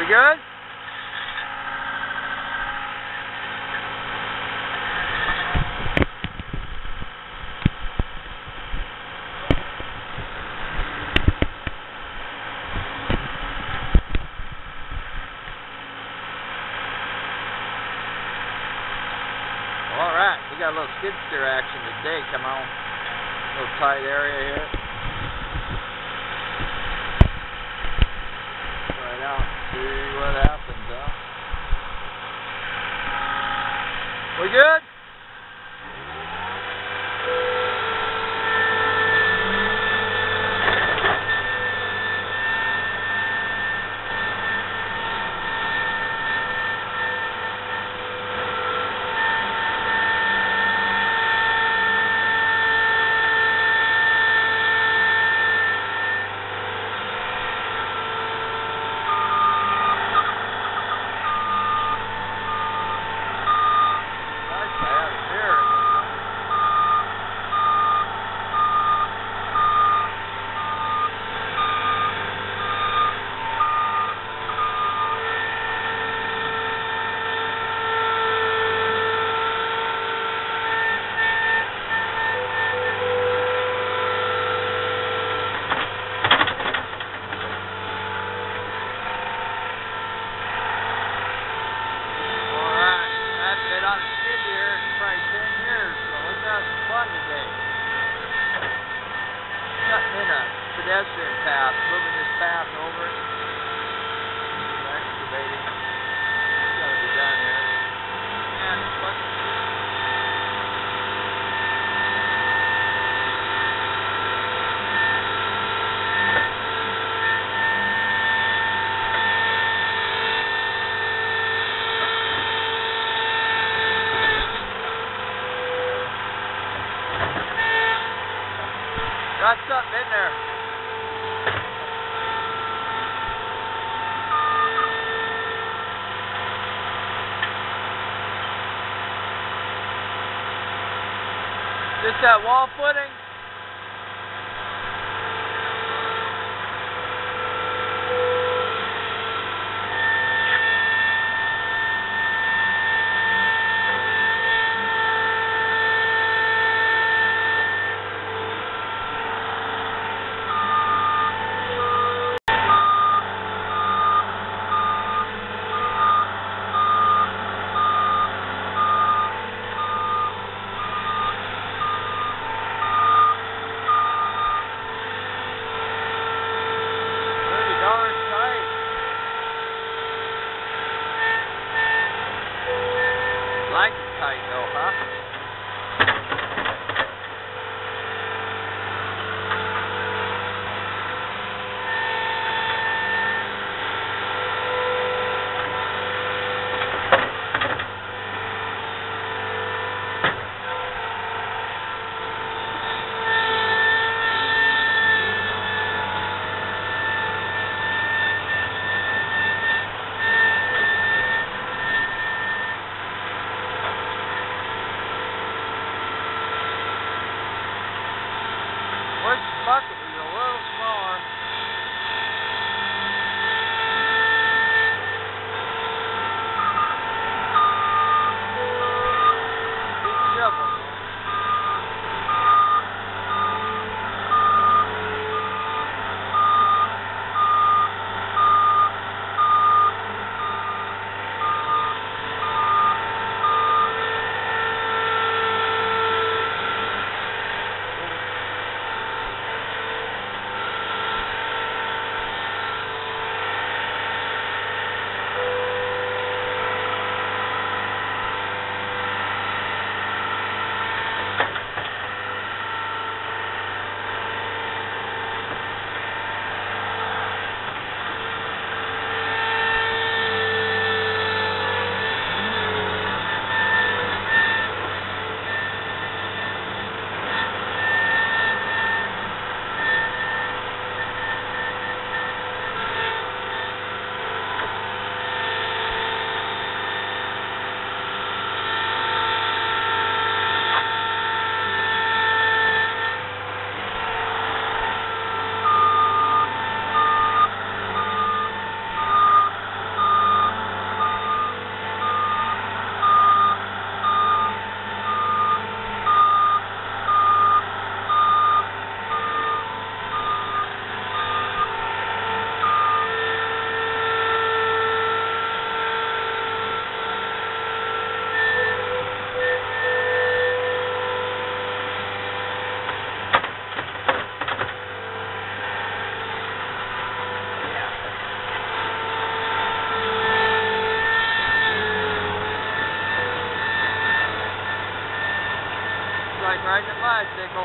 We good? Alright, we got a little skid steer action today. Come on. A little tight area here. Right out. See what happens, huh? We good? On the skid here in probably 10 years, so let's have some fun today. Cutting in a pedestrian path, moving this path over. Excavating. It's got to be done here. And let's got something in there. Just that wall footing. riding a bicycle.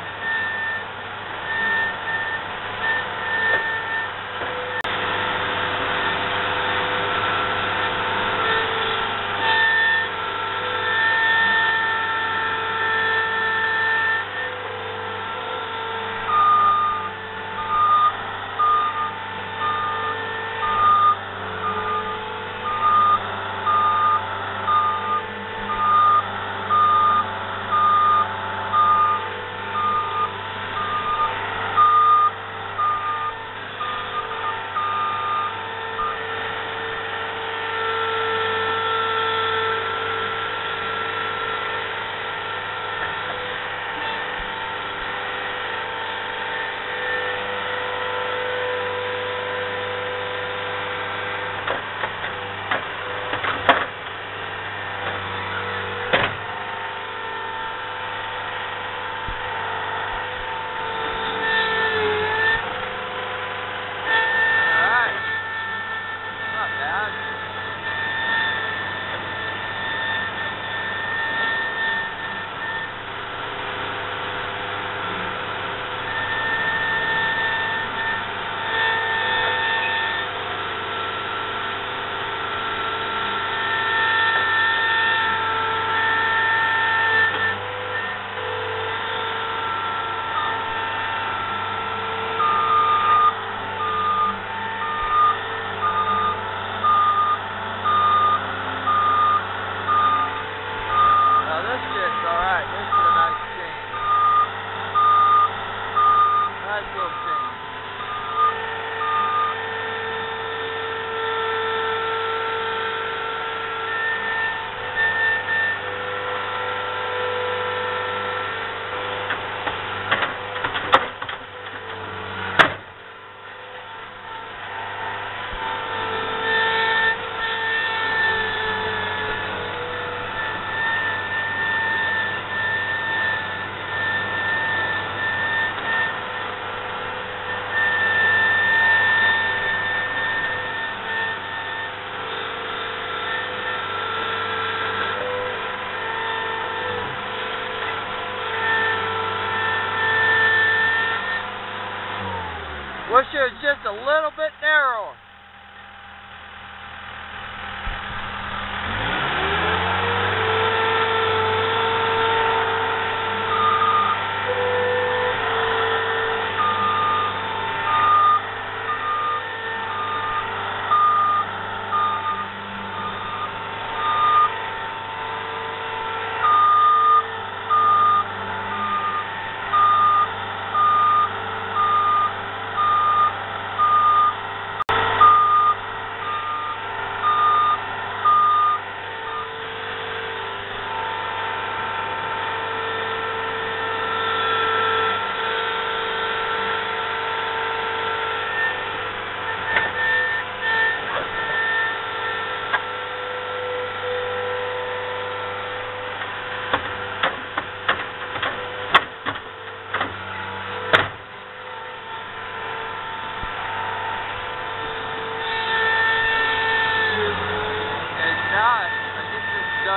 Wish it was just a little bit narrower.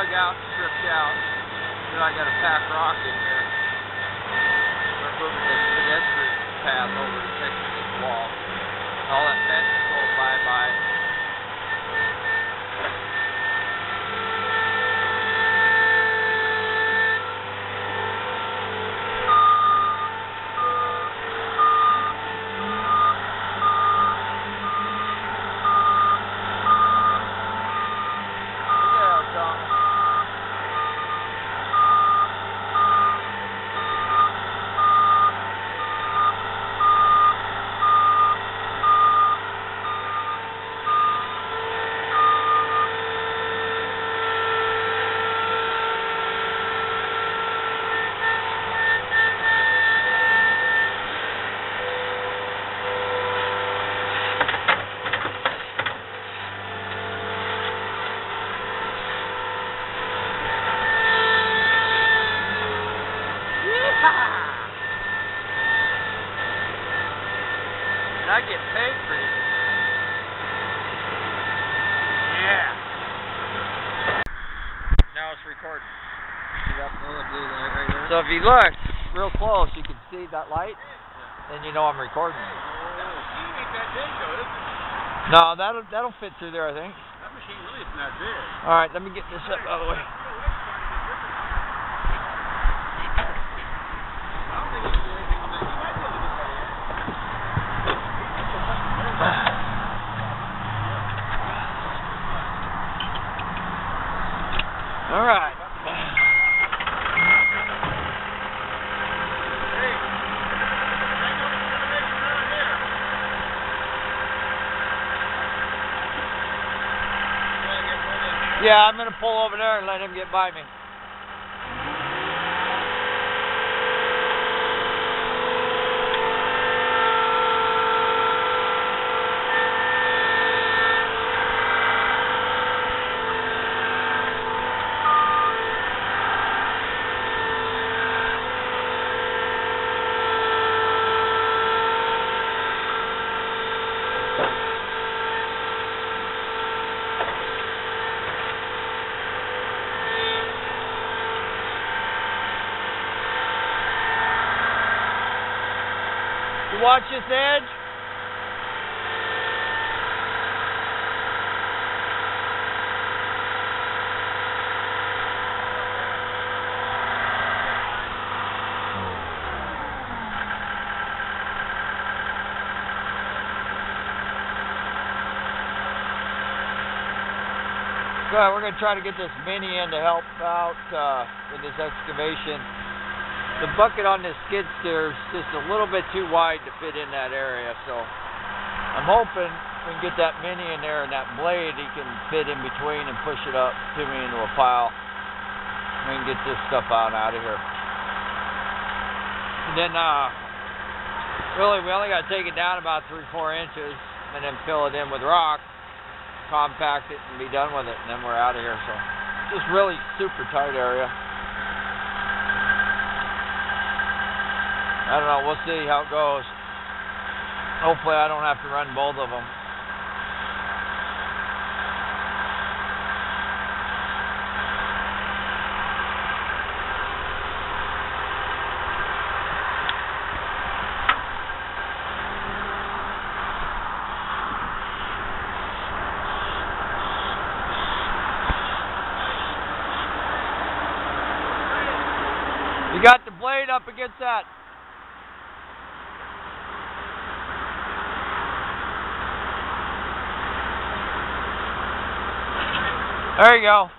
Out, stripped out. Then I got a pack rock in here. We're moving this pedestrian path over to fix this wall. All that fence is going bye-bye. And I get paid for this. Yeah. Now it's recording. See that blue right there? So if you look, real close, you can see that light, then you know I'm recording. That machine ain't that big though, is it? No, that'll fit through there, I think. That machine really isn't that big. All right, let me get this up out of the way. All right. Yeah, I'm going to pull over there and let him get by me. You watch this edge. Good, we're going to try to get this mini in to help out with this excavation. The bucket on this skid steer is just a little bit too wide to fit in that area, so I'm hoping we can get that mini in there and that blade he can fit in between and push it up to me into a pile. We can get this stuff out of here. And then really we only got to take it down about 3-4 inches and then fill it in with rock, compact it and be done with it, and then we're out of here. So just really super tight area. I don't know, we'll see how it goes. Hopefully I don't have to run both of them. You got the blade up against that. There you go.